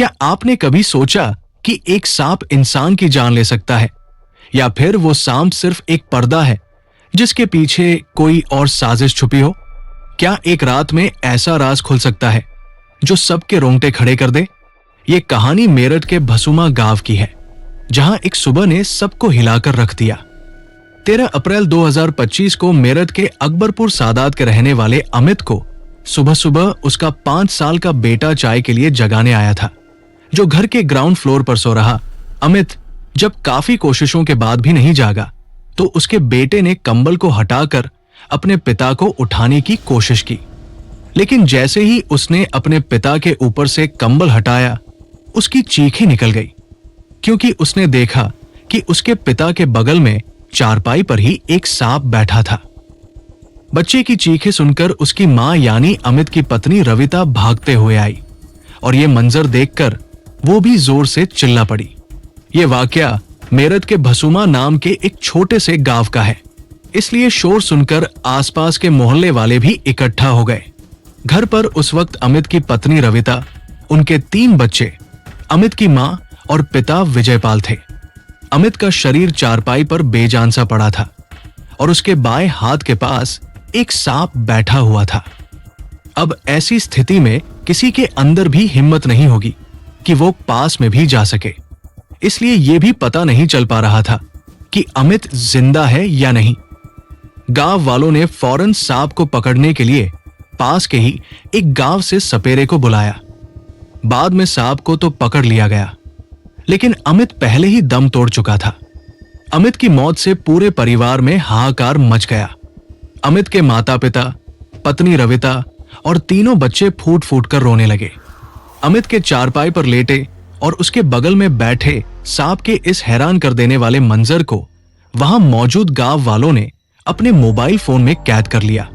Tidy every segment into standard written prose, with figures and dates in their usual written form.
क्या आपने कभी सोचा कि एक सांप इंसान की जान ले सकता है, या फिर वो सांप सिर्फ एक पर्दा है जिसके पीछे कोई और साजिश छुपी हो? क्या एक रात में ऐसा राज खुल सकता है जो सबके रोंगटे खड़े कर दे? ये कहानी मेरठ के भसुमा गांव की है, जहां एक सुबह ने सबको हिलाकर रख दिया। 13 अप्रैल 2025 को मेरठ के अकबरपुर सादात के रहने वाले अमित को सुबह सुबह उसका 5 साल का बेटा चाय के लिए जगाने आया था, जो घर के ग्राउंड फ्लोर पर सो रहा। अमित जब काफी कोशिशों के बाद भी नहीं जागा, तो उसके बेटे ने कंबल को हटाकर अपने पिता को उठाने की कोशिश की। लेकिन जैसे ही उसने अपने पिता के ऊपर से कंबल हटाया, उसकी चीख ही निकल गई, क्योंकि उसने देखा कि उसके पिता के बगल में चारपाई पर ही एक सांप बैठा था। बच्चे की चीखें सुनकर उसकी मां यानी अमित की पत्नी रविता भागते हुए आई, और यह मंजर देखकर वो भी जोर से चिल्ला पड़ी। यह वाकया मेरठ के भसुमा नाम के एक छोटे से गांव का है, इसलिए शोर सुनकर आसपास के मोहल्ले वाले भी इकट्ठा हो गए। घर पर उस वक्त अमित की पत्नी रविता, उनके 3 बच्चे, अमित की मां और पिता विजयपाल थे। अमित का शरीर चारपाई पर बेजान सा पड़ा था, और उसके बाएं हाथ के पास एक सांप बैठा हुआ था। अब ऐसी स्थिति में किसी के अंदर भी हिम्मत नहीं होगी कि वो पास में भी जा सके, इसलिए यह भी पता नहीं चल पा रहा था कि अमित जिंदा है या नहीं। गांव वालों ने फौरन सांप को पकड़ने के लिए पास के ही एक गांव से सपेरे को बुलाया। बाद में सांप को तो पकड़ लिया गया, लेकिन अमित पहले ही दम तोड़ चुका था। अमित की मौत से पूरे परिवार में हाहाकार मच गया। अमित के माता पिता, पत्नी रविता और तीनों बच्चे फूट फूट कर रोने लगे। अमित के चारपाई पर लेटे और उसके बगल में बैठे सांप के इस हैरान कर देने वाले मंजर को वहां मौजूद गांव वालों ने अपने मोबाइल फोन में कैद कर लिया,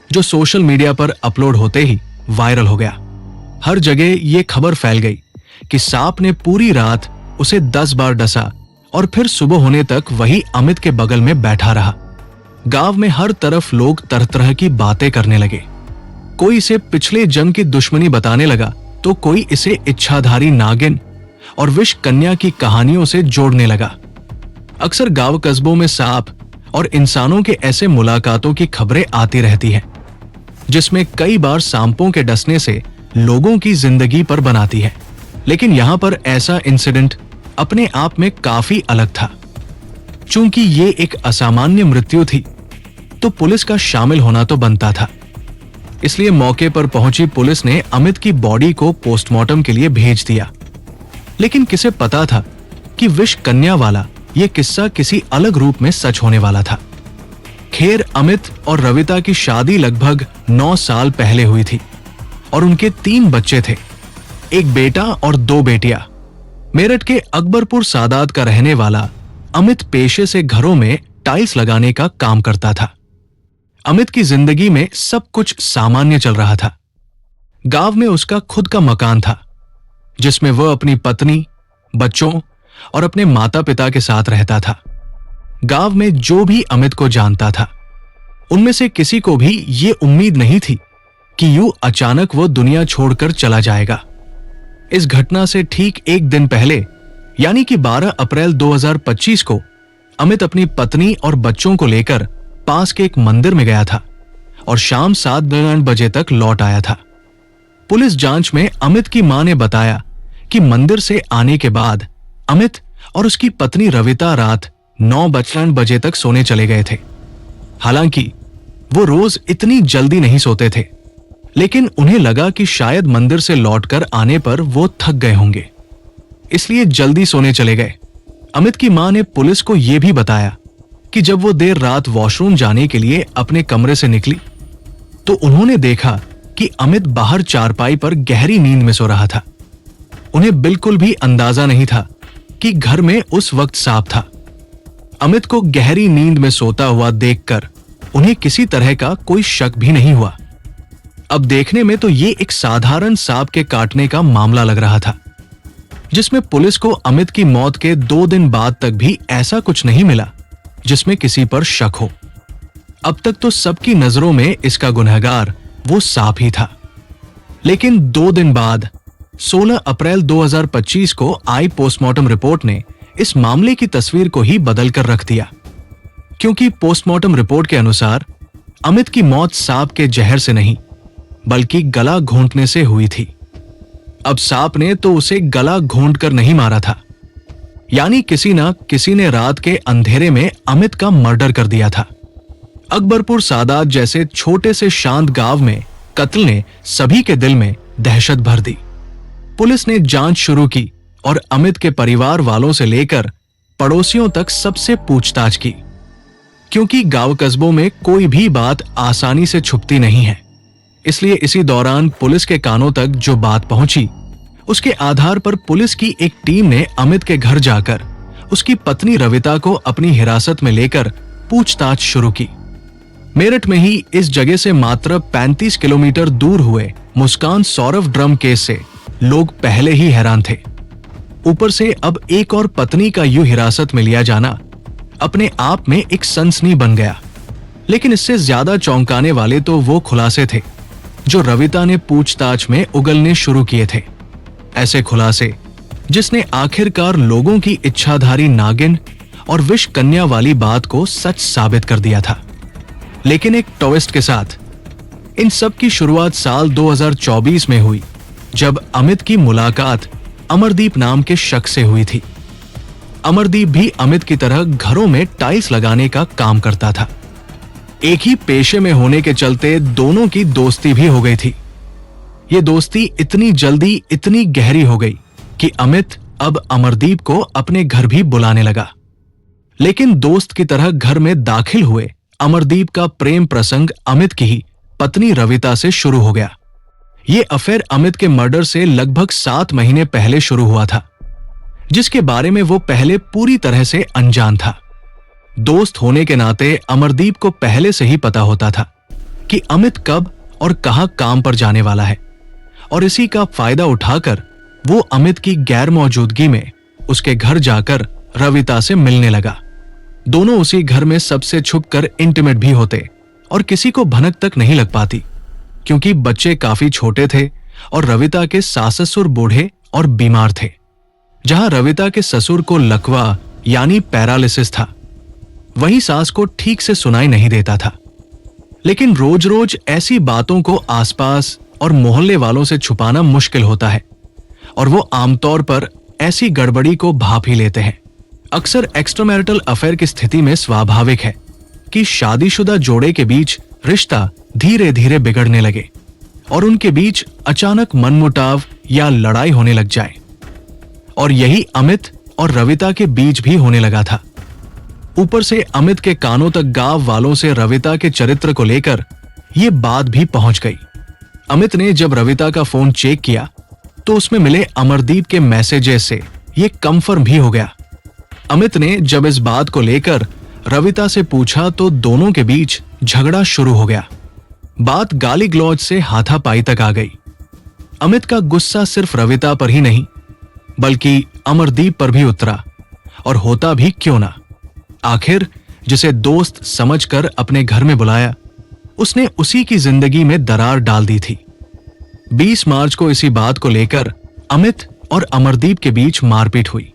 जो सोशल मीडिया पर अपलोड होते ही वायरल हो गया। हर जगह यह खबर फैल गई कि सांप ने पूरी रात उसे 10 बार डसा और फिर सुबह होने तक वही अमित के बगल में बैठा रहा। गांव में हर तरफ लोग तरह तरह की बातें करने लगे। कोई इसे पिछले जन्म की दुश्मनी बताने लगा, तो कोई इसे इच्छाधारी नागिन और विष कन्या की कहानियों से जोड़ने लगा। अक्सर गांव कस्बों में सांप और इंसानों के ऐसे मुलाकातों की खबरें आती रहती हैं, जिसमें कई बार सांपों के डसने से लोगों की जिंदगी पर बनाती है। लेकिन यहां पर ऐसा इंसिडेंट अपने आप में काफी अलग था। चूंकि ये एक असामान्य मृत्यु थी, तो पुलिस का शामिल होना तो बनता था। इसलिए मौके पर पहुंची पुलिस ने अमित की बॉडी को पोस्टमार्टम के लिए भेज दिया। लेकिन किसे पता था कि विष कन्या वाला यह किस्सा किसी अलग रूप में सच होने वाला था। खैर, अमित और रविता की शादी लगभग 9 साल पहले हुई थी, और उनके 3 बच्चे थे, एक बेटा और 2 बेटियां। मेरठ के अकबरपुर सादात का रहने वाला अमित पेशे से घरों में टाइल्स लगाने का काम करता था। अमित की जिंदगी में सब कुछ सामान्य चल रहा था। गांव में उसका खुद का मकान था, जिसमें वह अपनी पत्नी, बच्चों और अपने माता पिता के साथ रहता था। गांव में जो भी अमित को जानता था, उनमें से किसी को भी ये उम्मीद नहीं थी कि यूं अचानक वो दुनिया छोड़कर चला जाएगा। इस घटना से ठीक एक दिन पहले, यानी कि 12 अप्रैल 2025 को अमित अपनी पत्नी और बच्चों को लेकर पास के एक मंदिर में गया था और शाम 7 बजे तक लौट आया था। पुलिस जांच में अमित की मां ने बताया कि मंदिर से आने के बाद अमित और उसकी पत्नी रविता रात 9 बजे तक सोने चले गए थे। हालांकि वो रोज इतनी जल्दी नहीं सोते थे, लेकिन उन्हें लगा कि शायद मंदिर से लौटकर आने पर वो थक गए होंगे, इसलिए जल्दी सोने चले गए। अमित की मां ने पुलिस को यह भी बताया कि जब वो देर रात वॉशरूम जाने के लिए अपने कमरे से निकली, तो उन्होंने देखा कि अमित बाहर चारपाई पर गहरी नींद में सो रहा था। उन्हें बिल्कुल भी अंदाजा नहीं था कि घर में उस वक्त सांप था। अमित को गहरी नींद में सोता हुआ देखकर उन्हें किसी तरह का कोई शक भी नहीं हुआ। अब देखने में तो ये एक साधारण सांप के काटने का मामला लग रहा था, जिसमें पुलिस को अमित की मौत के 2 दिन बाद तक भी ऐसा कुछ नहीं मिला जिसमें किसी पर शक हो। अब तक तो सबकी नजरों में इसका गुनहगार वो सांप ही था। लेकिन 2 दिन बाद 16 अप्रैल 2025 को आई पोस्टमार्टम रिपोर्ट ने इस मामले की तस्वीर को ही बदल कर रख दिया, क्योंकि पोस्टमार्टम रिपोर्ट के अनुसार अमित की मौत सांप के जहर से नहीं बल्कि गला घोंटने से हुई थी। अब सांप ने तो उसे गला घोंट कर नहीं मारा था, यानी किसी ना किसी ने रात के अंधेरे में अमित का मर्डर कर दिया था। अकबरपुर सादात जैसे छोटे से शांत गांव में कत्ल ने सभी के दिल में दहशत भर दी। पुलिस ने जांच शुरू की और अमित के परिवार वालों से लेकर पड़ोसियों तक सबसे पूछताछ की, क्योंकि गांव कस्बों में कोई भी बात आसानी से छुपती नहीं है। इसलिए इसी दौरान पुलिस के कानों तक जो बात पहुंची, उसके आधार पर पुलिस की एक टीम ने अमित के घर जाकर उसकी पत्नी रविता को अपनी हिरासत में लेकर पूछताछ शुरू की। मेरठ में ही इस जगह से मात्र 35 किलोमीटर दूर हुए मुस्कान सौरभ ड्रम केस से लोग पहले ही हैरान थे। ऊपर से अब एक और पत्नी का यूं हिरासत में लिया जाना अपने आप में एक सनसनी बन गया। लेकिन इससे ज्यादा चौंकाने वाले तो वो खुलासे थे जो रविता ने पूछताछ में उगलने शुरू किए थे। ऐसे खुलासे जिसने आखिरकार लोगों की इच्छाधारी नागिन और विष कन्या वाली बात को सच साबित कर दिया था। लेकिन एक ट्विस्ट के साथ इन सब की शुरुआत साल 2024 में हुई, जब अमित की मुलाकात अमरदीप नाम के शख्स से हुई थी। अमरदीप भी अमित की तरह घरों में टाइल्स लगाने का काम करता था। एक ही पेशे में होने के चलते दोनों की दोस्ती भी हो गई थी। ये दोस्ती इतनी जल्दी इतनी गहरी हो गई कि अमित अब अमरदीप को अपने घर भी बुलाने लगा। लेकिन दोस्त की तरह घर में दाखिल हुए अमरदीप का प्रेम प्रसंग अमित की ही पत्नी रविता से शुरू हो गया। ये अफेयर अमित के मर्डर से लगभग 7 महीने पहले शुरू हुआ था, जिसके बारे में वो पहले पूरी तरह से अनजान था। दोस्त होने के नाते अमरदीप को पहले से ही पता होता था कि अमित कब और कहां काम पर जाने वाला है, और इसी का फायदा उठाकर वो अमित की गैर मौजूदगी में उसके घर जाकर रविता से मिलने लगा। दोनों उसी घर में सबसे छुपकर इंटीमेट भी होते और किसी को भनक तक नहीं लग पाती, क्योंकि बच्चे काफी छोटे थे और रविता के सास ससुर बूढ़े और बीमार थे। जहां रविता के ससुर को लकवा यानी पैरालिसिस था, वहीं सास को ठीक से सुनाई नहीं देता था। लेकिन रोज रोज ऐसी बातों को आसपास और मोहल्ले वालों से छुपाना मुश्किल होता है, और वो आमतौर पर ऐसी गड़बड़ी को भाप ही लेते हैं। अक्सर एक्स्ट्रामैरिटल अफेयर की स्थिति में स्वाभाविक है कि शादीशुदा जोड़े के बीच रिश्ता धीरे धीरे बिगड़ने लगे और उनके बीच अचानक मनमुटाव या लड़ाई होने लग जाए। और यही अमित और रविता के बीच भी होने लगा था। ऊपर से अमित के कानों तक गांव वालों से रविता के चरित्र को लेकर यह बात भी पहुंच गई। अमित ने जब रविता का फोन चेक किया तो उसमें मिले अमरदीप के मैसेजेस से यह कंफर्म भी हो गया। अमित ने जब इस बात को लेकर रविता से पूछा तो दोनों के बीच झगड़ा शुरू हो गया। बात गाली गलौज से हाथापाई तक आ गई। अमित का गुस्सा सिर्फ रविता पर ही नहीं बल्कि अमरदीप पर भी उतरा, और होता भी क्यों ना। आखिर जिसे दोस्त समझकर अपने घर में बुलाया, उसने उसी की जिंदगी में दरार डाल दी थी। 20 मार्च को इसी बात को लेकर अमित और अमरदीप के बीच मारपीट हुई,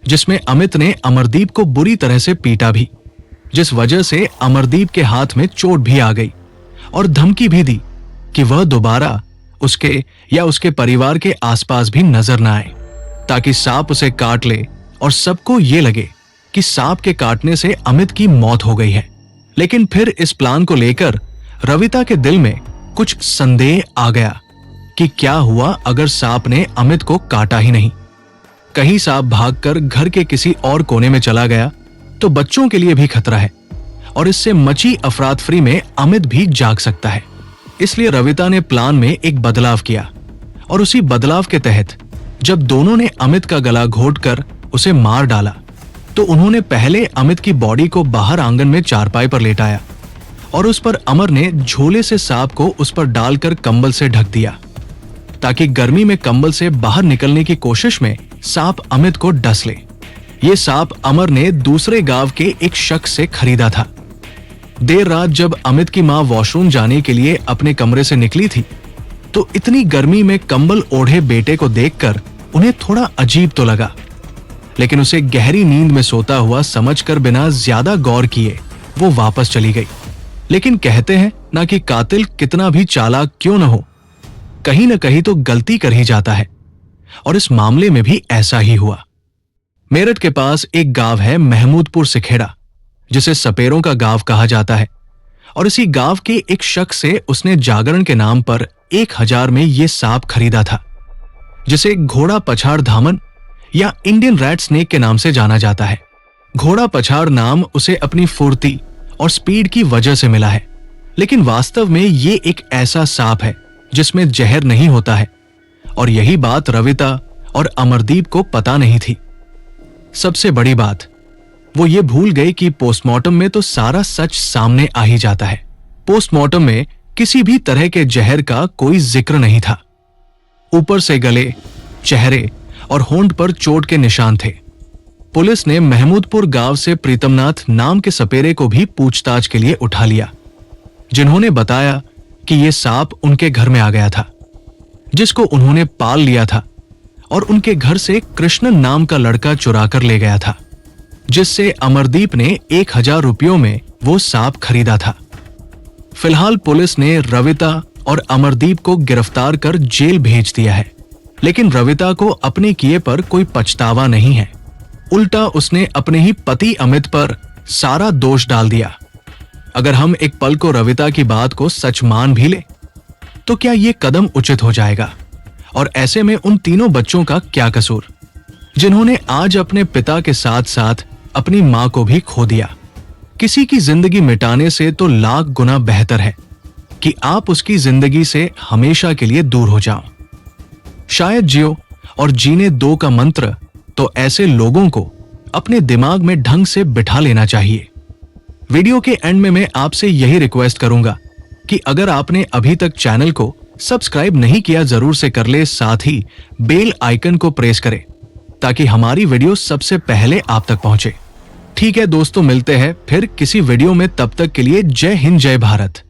जिसमें अमित ने अमरदीप को बुरी तरह से पीटा भी, जिस वजह से अमरदीप के हाथ में चोट भी आ गई और धमकी भी दी कि वह दोबारा उसके या उसके परिवार के आसपास भी नजर न आए, ताकि सांप उसे काट ले और सबको ये लगे कि सांप के काटने से अमित की मौत हो गई है। लेकिन फिर इस प्लान को लेकर रविता के दिल में कुछ संदेह आ गया कि क्या हुआ अगर सांप ने अमित को काटा ही नहीं। कहीं सांप भागकर घर के किसी और कोने में चला गया तो बच्चों के लिए भी खतरा है, और इससे मची अफरातफरी में अमित भी जाग सकता है। इसलिए रविता ने प्लान में एक बदलाव किया, और उसी बदलाव के तहत जब दोनों ने अमित का गला घोंटकर उसे मार डाला तो उन्होंने पहले अमित की बॉडी को बाहर आंगन में चारपाई पर लेटाया, और उस पर अमर ने झोले से सांप को उस पर डालकर कंबल से ढक दिया, ताकि गर्मी में कंबल से बाहर निकलने की कोशिश में सांप अमित को डस ले। ये सांप अमर ने दूसरे गांव के एक शख्स से खरीदा था। देर रात जब अमित की मां वॉशरूम जाने के लिए अपने कमरे से निकली थी तो इतनी गर्मी में कंबल ओढ़े बेटे को देखकर उन्हें थोड़ा अजीब तो लगा, लेकिन उसे गहरी नींद में सोता हुआ समझकर बिना ज्यादा गौर किए वो वापस चली गई। लेकिन कहते हैं ना कि कातिल कितना भी चालाक क्यों न हो, कहीं न कहीं तो गलती कर ही जाता है, और इस मामले में भी ऐसा ही हुआ। मेरठ के पास एक गांव है महमूदपुर सिखेड़ा, जिसे सपेरों का गांव कहा जाता है, और इसी गांव के एक शख्स से उसने जागरण के नाम पर 1000 में ये सांप खरीदा था, जिसे घोड़ा पछाड़ धामन या इंडियन रैट स्नेक के नाम से जाना जाता है। घोड़ा पछाड़ नाम उसे अपनी फुर्ती और स्पीड की वजह से मिला है, लेकिन वास्तव में ये एक ऐसा सांप है जिसमें जहर नहीं होता है, और यही बात रविता और अमरदीप को पता नहीं थी। सबसे बड़ी बात, वो ये भूल गए कि पोस्टमार्टम में तो सारा सच सामने आ ही जाता है। पोस्टमार्टम में किसी भी तरह के जहर का कोई जिक्र नहीं था। ऊपर से गले, चेहरे और होंठ पर चोट के निशान थे। पुलिस ने महमूदपुर गांव से प्रीतमनाथ नाम के सपेरे को भी पूछताछ के लिए उठा लिया, जिन्होंने बताया कि यह सांप उनके घर में आ गया था, जिसको उन्होंने पाल लिया था, और उनके घर से कृष्णन नाम का लड़का चुरा कर ले गया था, जिससे अमरदीप ने 1000 रुपयों में वो सांप खरीदा था। फिलहाल पुलिस ने रविता और अमरदीप को गिरफ्तार कर जेल भेज दिया है, लेकिन रविता को अपने किए पर कोई पछतावा नहीं है। उल्टा उसने अपने ही पति अमित पर सारा दोष डाल दिया। अगर हम एक पल को रविता की बात को सच मान भी ले, तो क्या ये कदम उचित हो जाएगा? और ऐसे में उन तीनों बच्चों का क्या कसूर, जिन्होंने आज अपने पिता के साथ साथ अपनी मां को भी खो दिया? किसी की जिंदगी मिटाने से तो लाख गुना बेहतर है कि आप उसकी जिंदगी से हमेशा के लिए दूर हो जाओ। शायद जियो और जीने दो का मंत्र तो ऐसे लोगों को अपने दिमाग में ढंग से बिठा लेना चाहिए। वीडियो के एंड में मैं आपसे यही रिक्वेस्ट करूंगा कि अगर आपने अभी तक चैनल को सब्सक्राइब नहीं किया जरूर से कर ले, साथ ही बेल आइकन को प्रेस करें ताकि हमारी वीडियो सबसे पहले आप तक पहुंचे। ठीक है दोस्तों, मिलते हैं फिर किसी वीडियो में, तब तक के लिए जय हिंद जय भारत।